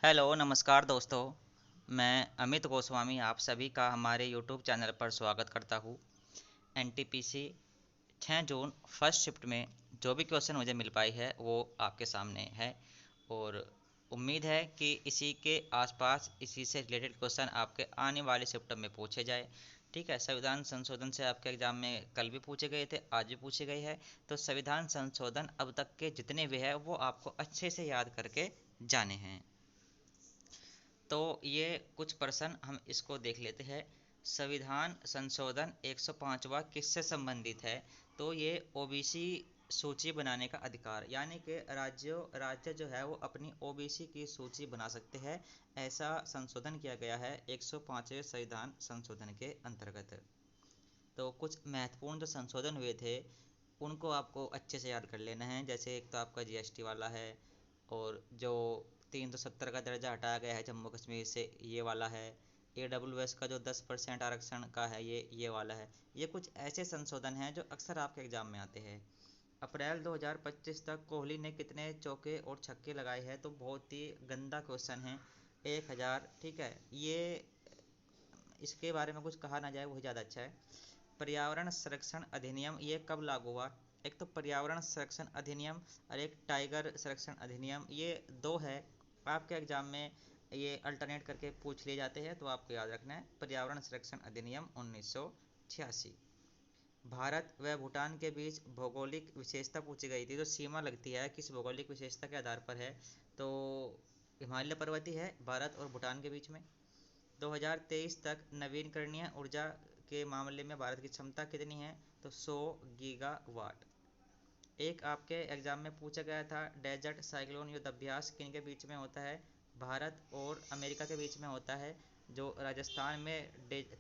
Hello नमस्कार दोस्तों। मैं अमित गोस्वामी आप सभी का हमारे यूट्यूब चैनल पर स्वागत करता हूँ। एनटीपीसी 6 जून फर्स्ट शिफ्ट में जो भी क्वेश्चन मुझे मिल पाई है वो आपके सामने है और उम्मीद है कि इसी के आसपास इसी से रिलेटेड क्वेश्चन आपके आने वाले शिफ्ट में पूछे जाए। ठीक है, संविधान संशोधन से आपके एग्जाम में कल भी पूछे गए थे, आज भी पूछे गए हैं। तो संविधान संशोधन अब तक के जितने भी है वो आपको अच्छे से याद करके जाने हैं। तो ये कुछ प्रश्न हम इसको देख लेते हैं। संविधान संशोधन 105वां किससे संबंधित है? तो ये ओबीसी सूची बनाने का अधिकार, यानी कि राज्य जो है वो अपनी ओबीसी की सूची बना सकते हैं। ऐसा संशोधन किया गया है 105वें संविधान संशोधन के अंतर्गत। तो कुछ महत्वपूर्ण जो संशोधन हुए थे उनको आपको अच्छे से याद कर लेना है। जैसे एक तो आपका जीएसटी वाला है, और जो 370 का दर्जा हटाया गया है जम्मू कश्मीर से, ये वाला है। AWS का जो 10% आरक्षण का है ये वाला है। ये कुछ ऐसे संशोधन हैं जो अक्सर आपके एग्जाम में आते हैं। अप्रैल 2025 तक कोहली ने कितने चौके और छक्के लगाए हैं? तो बहुत ही गंदा क्वेश्चन है। 1000। ठीक है, ये इसके बारे में कुछ कहा ना जाए वही ज़्यादा अच्छा है। पर्यावरण संरक्षण अधिनियम ये कब लागू हुआ? एक तो पर्यावरण संरक्षण अधिनियम और एक टाइगर संरक्षण अधिनियम, ये दो है। आपके एग्जाम में ये अल्टरनेट करके पूछ लिए जाते हैं, तो आपको याद रखना है पर्यावरण संरक्षण अधिनियम 1986। भारत व भूटान के बीच भौगोलिक विशेषता पूछी गई थी, तो सीमा लगती है किस भौगोलिक विशेषता के आधार पर है? तो हिमालय पर्वतीय है भारत और भूटान के बीच में। 2023 तक नवीनकरणीय ऊर्जा के मामले में भारत की क्षमता कितनी है? तो 100 गीगावाट। एक आपके एग्जाम में पूछा गया था, डेजर्ट साइक्लोन युद्ध अभ्यास किन के बीच में होता है? भारत और अमेरिका के बीच में होता है। जो राजस्थान में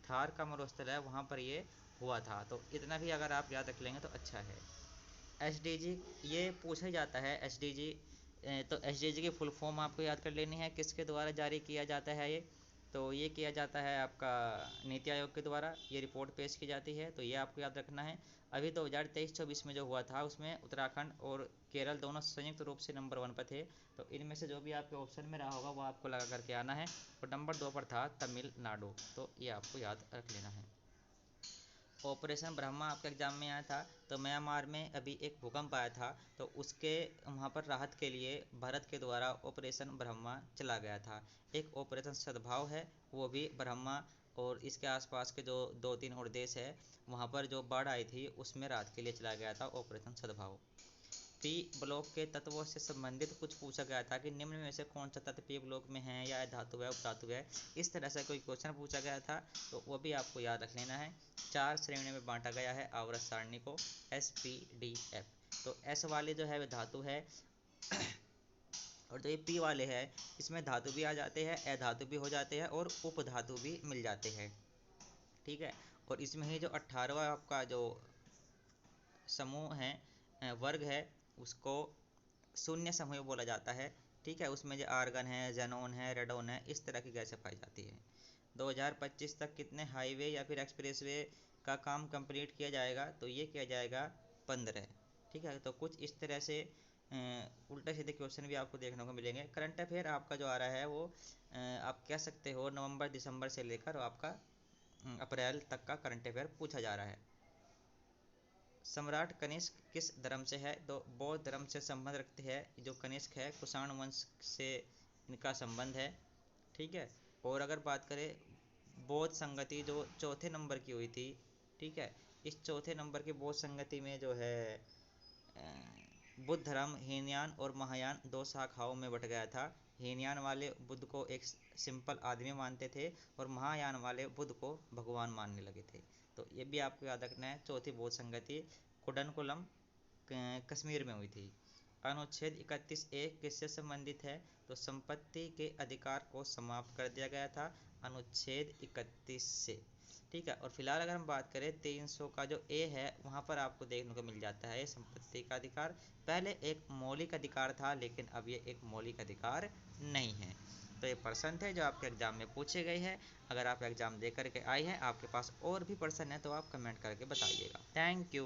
थार का मरुस्थल है वहाँ पर ये हुआ था। तो इतना भी अगर आप याद रख लेंगे तो अच्छा है। एसडीजी ये पूछा जाता है। एसडीजी तो एसडीजी की फुल फॉर्म आपको याद कर लेनी है। किसके द्वारा जारी किया जाता है ये? तो ये किया जाता है आपका नीति आयोग के द्वारा, ये रिपोर्ट पेश की जाती है, तो ये आपको याद रखना है। अभी 2023-24 में जो हुआ था उसमें उत्तराखंड और केरल दोनों संयुक्त रूप से नंबर 1 पर थे। तो इनमें से जो भी आपके ऑप्शन में रहा होगा वो आपको लगा करके आना है। और नंबर 2 पर था तमिलनाडु, तो ये आपको याद रख लेना है। ऑपरेशन ब्रह्मा आपके एग्जाम में आया था। तो म्यांमार में अभी एक भूकंप आया था, तो उसके वहाँ पर राहत के लिए भारत के द्वारा ऑपरेशन ब्रह्मा चला गया था। एक ऑपरेशन सद्भाव है, वो भी ब्रह्मा और इसके आसपास के जो 2-3 और देश है वहाँ पर जो बाढ़ आई थी उसमें राहत के लिए चला गया था ऑपरेशन सद्भाव। पी ब्लॉक के तत्वों से संबंधित कुछ पूछा गया था कि निम्न में से कौन सा तत्व पी ब्लॉक में है, या धातु है उपधातु है, इस तरह से कोई क्वेश्चन पूछा गया था, तो वो भी आपको याद रख लेना है। 4 श्रेणियों में बांटा गया है आवर्त सारणी को, SPDF। तो एस वाले जो है वे धातु है और जो ये पी वाले है इसमें धातु भी आ जाते हैं, अधातु भी हो जाते हैं और उपधातु भी मिल जाते हैं। ठीक है, और इसमें ही जो 18वां आपका जो समूह है, वर्ग है, उसको शून्य समूह बोला जाता है। ठीक है, उसमें जो आर्गन है, जेनोन है, रेडोन है, इस तरह की गैसें पाई जाती है। 2025 तक कितने हाईवे या फिर एक्सप्रेसवे का काम कंप्लीट किया जाएगा? तो ये किया जाएगा 15। ठीक है, तो कुछ इस तरह से उल्टे सीधे क्वेश्चन भी आपको देखने को मिलेंगे। करंट अफेयर आपका जो आ रहा है वो आप कह सकते हो नवंबर दिसंबर से लेकर आपका अप्रैल तक का करंट अफेयर पूछा जा रहा है। सम्राट कनिष्क किस धर्म से है? तो बौद्ध धर्म से संबंध रखते हैं। जो कनिष्क है कुषाण वंश से इनका संबंध है। ठीक है, और अगर बात करें बौद्ध संगति जो चौथे नंबर की हुई थी, ठीक है, इस चौथे नंबर की बौद्ध संगति में जो है बुद्ध धर्म हीनयान और महायान दो शाखाओं में बट गया था। हीनयान वाले बुद्ध को एक सिंपल आदमी मानते थे और महायान वाले बुद्ध को भगवान मानने लगे थे। तो ये भी आपको याद रखना है। चौथी बौद्ध संगति कुडनकुलम कश्मीर में हुई थी। अनुच्छेद 31A किससे संबंधित है? तो संपत्ति के अधिकार को समाप्त कर दिया गया था अनुच्छेद 31 से। ठीक है, और फिलहाल अगर हम बात करें 300 का जो ए है वहाँ पर आपको देखने को मिल जाता है संपत्ति का अधिकार। पहले एक मौलिक अधिकार था लेकिन अब ये एक मौलिक अधिकार नहीं है। तो ये प्रश्न थे जो आपके एग्जाम में पूछे गए हैं। अगर आप एग्जाम दे करके आए हैं, आपके पास और भी प्रश्न है तो आप कमेंट करके बताइएगा। Thank you.